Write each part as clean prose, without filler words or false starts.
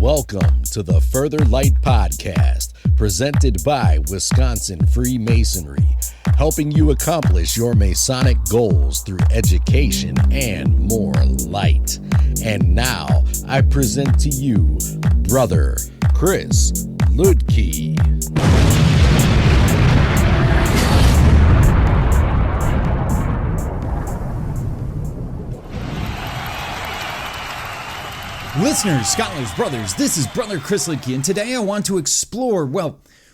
Welcome to the Further Light Podcast, presented by Wisconsin Freemasonry, helping you accomplish your Masonic goals through education and more light. And now, I present to you, Brother Chris Ludke. Listeners, scholars, brothers, this is Brother Chris Lidke, and today I want to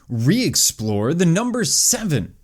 re-explore the number 7.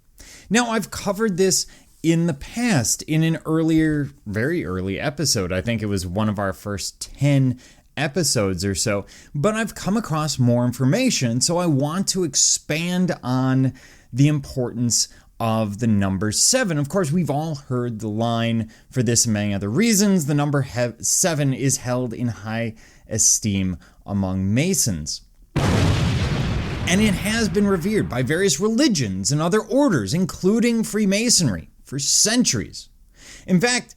Now, I've covered this in the past in an earlier, very early episode. I think it was one of our first 10 episodes or so, but I've come across more information, so I want to expand on the importance of the number 7. Of course, we've all heard the line, for this and many other reasons, the number 7 is held in high esteem among Masons. And it has been revered by various religions and other orders, including Freemasonry, for centuries. In fact,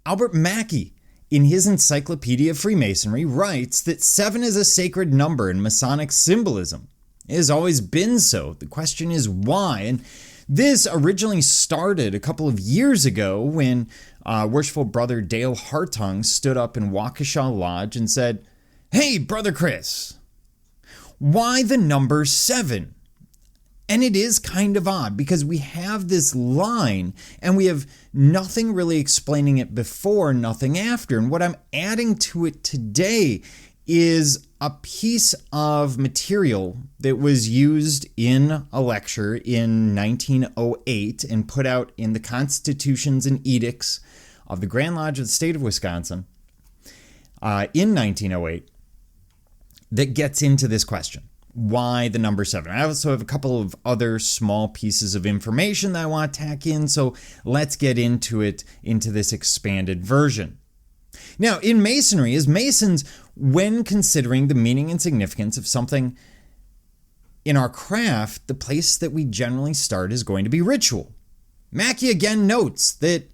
Albert Mackey, in his Encyclopedia of Freemasonry, writes that 7 is a sacred number in Masonic symbolism. It has always been so. The question is why? And this originally started a couple of years ago when Worshipful Brother Dale Hartung stood up in Waukesha Lodge and said, "Hey, Brother Chris, why the number 7? And it is kind of odd because we have this line and we have nothing really explaining it before, nothing after. And what I'm adding to it today is a piece of material that was used in a lecture in 1908 and put out in the Constitutions and Edicts of the Grand Lodge of the State of Wisconsin in 1908 that gets into this question. Why the number 7? I also have a couple of other small pieces of information that I want to tack in, so let's get into it, into this expanded version. Now, in Masonry, as Masons, when considering the meaning and significance of something in our craft, the place that we generally start is going to be ritual. Mackey again notes that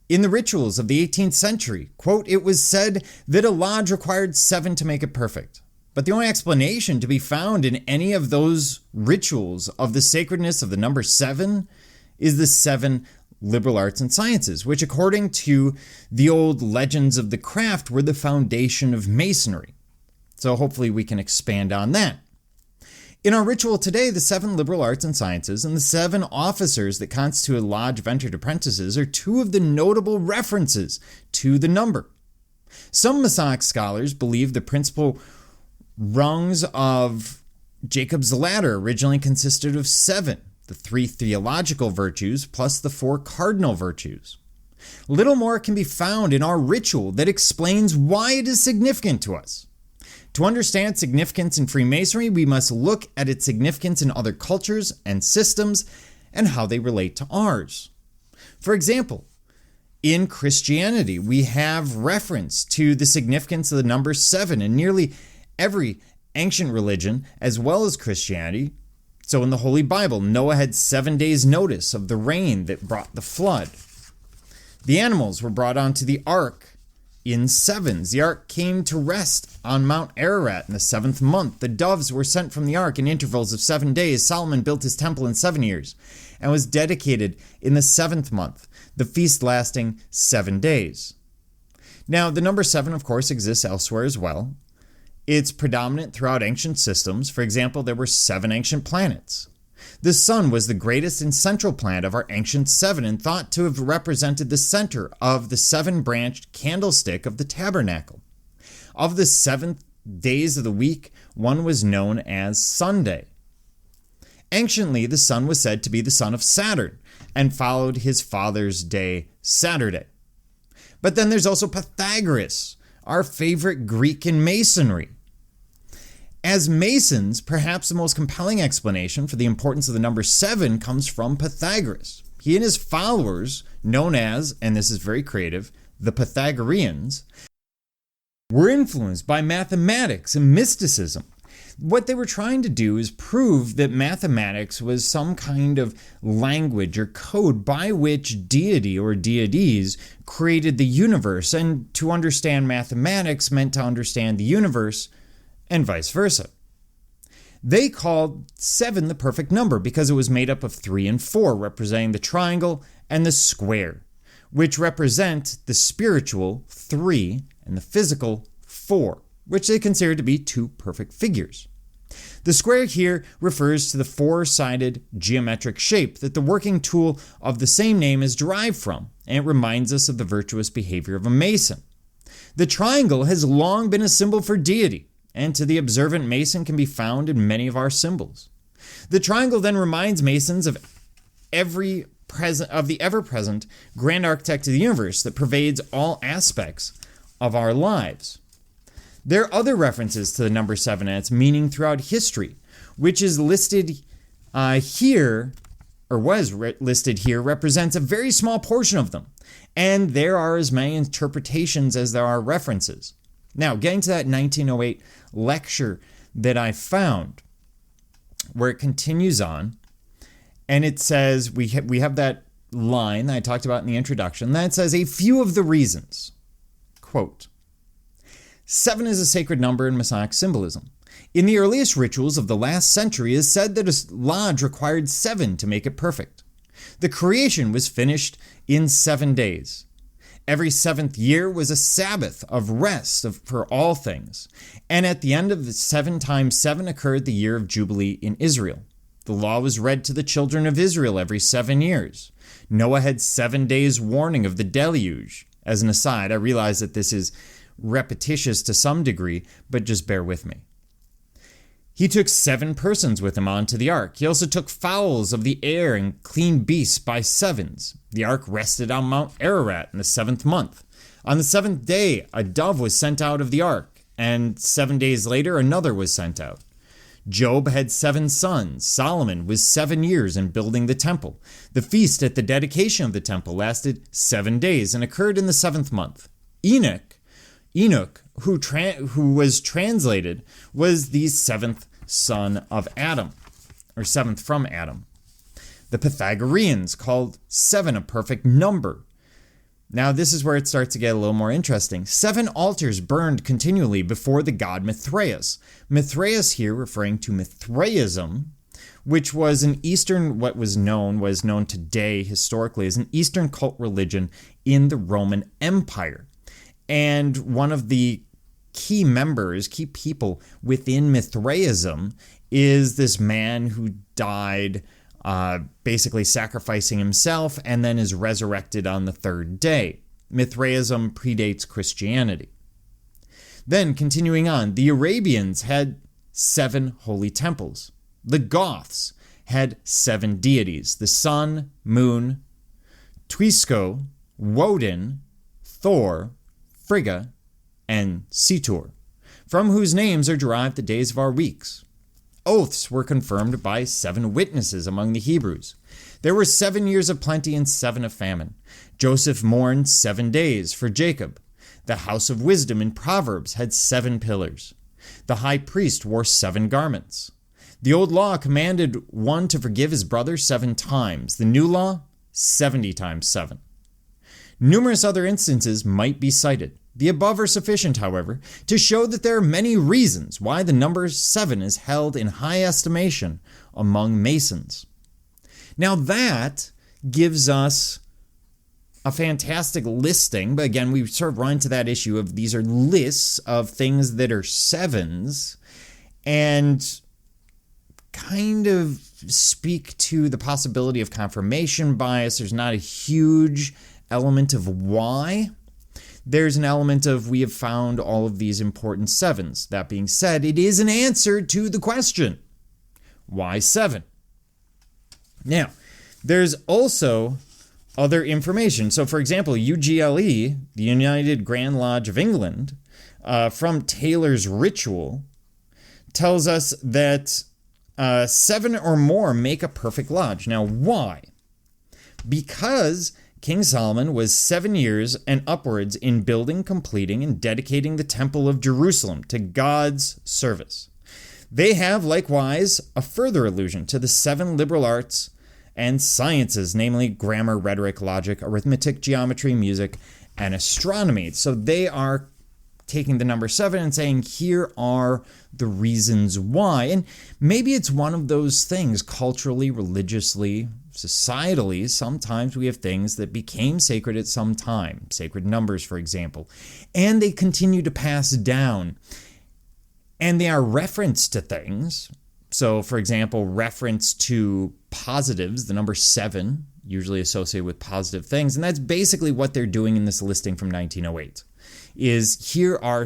in the rituals of the 18th century, quote, "It was said that a lodge required 7 to make it perfect. But the only explanation to be found in any of those rituals of the sacredness of the number 7 is the 7 liberal arts and sciences, which according to the old legends of the craft were the foundation of Masonry." So hopefully we can expand on that. In our ritual today, the 7 liberal arts and sciences and the 7 officers that constitute a lodge of entered apprentices are 2 of the notable references to the number. Some Masonic scholars believe the principal rungs of Jacob's ladder originally consisted of 7. The 3 theological virtues plus the 4 cardinal virtues. Little more can be found in our ritual that explains why it is significant to us. To understand significance in Freemasonry, we must look at its significance in other cultures and systems and how they relate to ours. For example, in Christianity, we have reference to the significance of the number 7 in nearly every ancient religion as well as Christianity. So in the Holy Bible, Noah had 7 days' notice of the rain that brought the flood. The animals were brought onto the ark in 7s. The ark came to rest on Mount Ararat in the 7th month. The doves were sent from the ark in intervals of 7 days. Solomon built his temple in 7 years and was dedicated in the 7th month, the feast lasting 7 days. Now, the number 7, of course, exists elsewhere as well. It's predominant throughout ancient systems. For example, there were 7 ancient planets. The sun was the greatest and central planet of our ancient 7 and thought to have represented the center of the 7-branched candlestick of the tabernacle. Of the 7 days of the week, one was known as Sunday. Anciently, the sun was said to be the son of Saturn and followed his father's day, Saturday. But then there's also Pythagoras, our favorite Greek in Masonry. As Masons, perhaps the most compelling explanation for the importance of the number 7 comes from Pythagoras. He and his followers, known as, and this is very creative, the Pythagoreans, were influenced by mathematics and mysticism. What they were trying to do is prove that mathematics was some kind of language or code by which deity or deities created the universe. And to understand mathematics meant to understand the universe and vice versa. They called 7 the perfect number because it was made up of 3 and 4, representing the triangle and the square, which represent the spiritual 3 and the physical 4, which they consider to be 2 perfect figures. The square here refers to the 4-sided geometric shape that the working tool of the same name is derived from, and it reminds us of the virtuous behavior of a mason. The triangle has long been a symbol for deity, and to the observant mason can be found in many of our symbols. The triangle then reminds masons of the ever-present grand architect of the universe that pervades all aspects of our lives. There are other references to the number 7 and its meaning throughout history, which is listed here, or was listed here, represents a very small portion of them. And there are as many interpretations as there are references. Now, getting to that 1908 lecture that I found, where it continues on, and it says, we have that line that I talked about in the introduction, that says, a few of the reasons. Quote, 7 is a sacred number in Masonic symbolism. In the earliest rituals of the last century, it is said that a lodge required 7 to make it perfect. The creation was finished in 7 days. Every 7th year was a Sabbath of rest for all things. And at the end of the 7 times 7 occurred the year of Jubilee in Israel. The law was read to the children of Israel every 7 years. Noah had 7 days warning of the deluge. As an aside, I realize that this is repetitious to some degree, but just bear with me. He took 7 persons with him onto the ark. He also took fowls of the air and clean beasts by 7s. The ark rested on Mount Ararat in the 7th month. On the 7th day, a dove was sent out of the ark, and 7 days later, another was sent out. Job had 7 sons. Solomon was 7 years in building the temple. The feast at the dedication of the temple lasted 7 days and occurred in the 7th month. Enoch, who was translated, was the 7th son of Adam, or 7th from Adam. The Pythagoreans called 7 a perfect number. Now this is where it starts to get a little more interesting. 7 altars burned continually before the god Mithraeus. Mithraeus here referring to Mithraism, which was an Eastern, was known today historically as an Eastern cult religion in the Roman Empire. And one of the key people within Mithraism is this man who died basically sacrificing himself and then is resurrected on the 3rd day. Mithraism predates Christianity. Then, continuing on, the Arabians had 7 holy temples. The Goths had 7 deities: the sun, moon, Twisco, Woden, Thor, Frigga, and Setur, from whose names are derived the days of our weeks. Oaths were confirmed by 7 witnesses among the Hebrews. There were 7 years of plenty and 7 of famine. Joseph mourned 7 days for Jacob. The house of wisdom in Proverbs had 7 pillars. The high priest wore 7 garments. The old law commanded one to forgive his brother 7 times. The new law, 70 times 7. Numerous other instances might be cited. The above are sufficient, however, to show that there are many reasons why the number 7 is held in high estimation among Masons. Now that gives us a fantastic listing, but again, we sort of run into that issue of these are lists of things that are 7s and kind of speak to the possibility of confirmation bias. There's not a huge element of why. There's an element of we have found all of these important 7s. That being said, it is an answer to the question, why 7? Now, there's also other information. So, for example, UGLE, the United Grand Lodge of England, from Taylor's Ritual, tells us that 7 or more make a perfect lodge. Now, why? Because King Solomon was 7 years and upwards in building, completing, and dedicating the Temple of Jerusalem to God's service. They have, likewise, a further allusion to the 7 liberal arts and sciences, namely grammar, rhetoric, logic, arithmetic, geometry, music, and astronomy. So they are taking the number 7 and saying, here are the reasons why. And maybe it's one of those things culturally, religiously, societally. Sometimes we have things that became sacred at some time, sacred numbers, for example, and they continue to pass down. And they are reference to things. So, for example, reference to positives, the number 7, usually associated with positive things. And that's basically what they're doing in this listing from 1908, is here are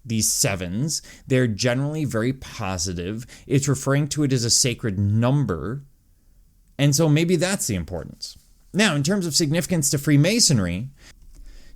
these 7s. They're generally very positive. It's referring to it as a sacred number. And so maybe that's the importance. Now, in terms of significance to Freemasonry,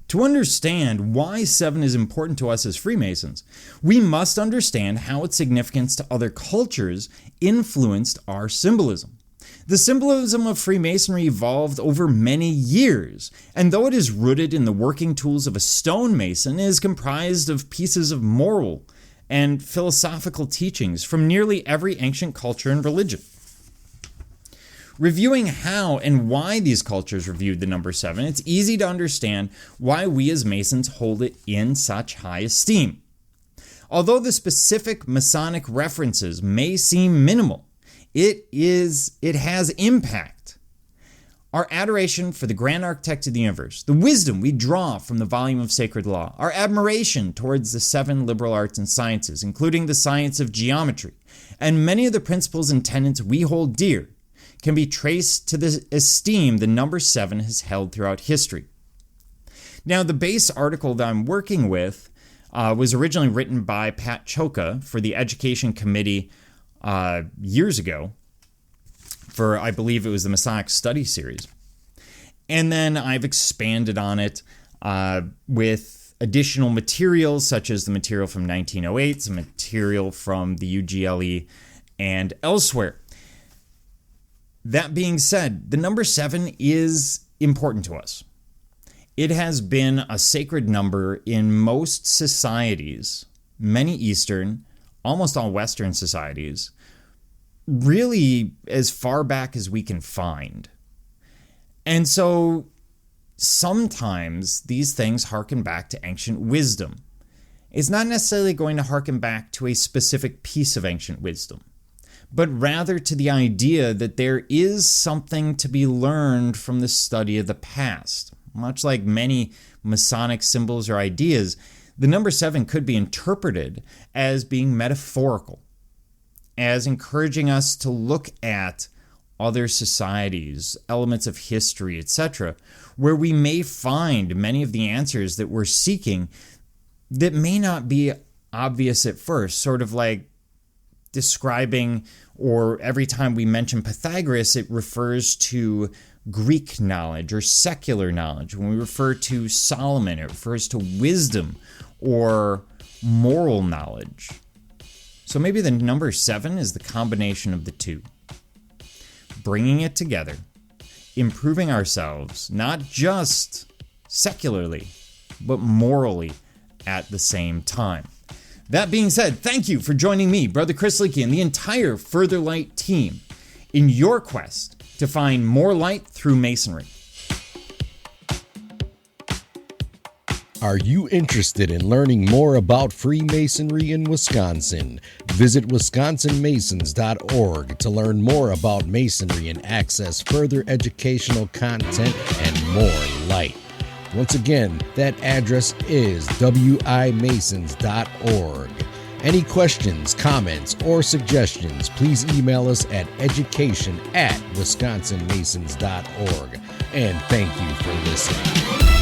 to understand why 7 is important to us as Freemasons, we must understand how its significance to other cultures influenced our symbolism. The symbolism of Freemasonry evolved over many years, and though it is rooted in the working tools of a stonemason, it is comprised of pieces of moral and philosophical teachings from nearly every ancient culture and religion. Reviewing how and why these cultures reviewed the number 7, it's easy to understand why we as Masons hold it in such high esteem. Although the specific Masonic references may seem minimal, it has impact. Our adoration for the grand architect of the universe, the wisdom we draw from the volume of sacred law, our admiration towards the 7 liberal arts and sciences, including the science of geometry, and many of the principles and tenets we hold dear, can be traced to the esteem the number 7 has held throughout history. Now, the base article that I'm working with was originally written by Pat Choka for the Education Committee years ago, for I believe it was the Masonic Study Series. And then I've expanded on it with additional materials, such as the material from 1908, some material from the UGLE, and elsewhere. That being said, the number 7 is important to us. It has been a sacred number in most societies, many Eastern, almost all Western societies, really as far back as we can find. And so sometimes these things harken back to ancient wisdom. It's not necessarily going to harken back to a specific piece of ancient wisdom, but rather to the idea that there is something to be learned from the study of the past. Much like many Masonic symbols or ideas, the number 7 could be interpreted as being metaphorical, as encouraging us to look at other societies, elements of history, etc., where we may find many of the answers that we're seeking that may not be obvious at first, sort of like describing, or every time we mention Pythagoras, it refers to Greek knowledge or secular knowledge. When we refer to Solomon, it refers to wisdom or moral knowledge. So maybe the number 7 is the combination of the two. Bringing it together, improving ourselves, not just secularly, but morally at the same time. That being said, thank you for joining me, Brother Chris Leakey, and the entire Further Light team in your quest to find more light through Masonry. Are you interested in learning more about Freemasonry in Wisconsin? Visit wisconsinmasons.org to learn more about Masonry and access further educational content and more light. Once again, that address is wimasons.org. Any questions, comments, or suggestions, please email us at education@wisconsinmasons.org. And thank you for listening.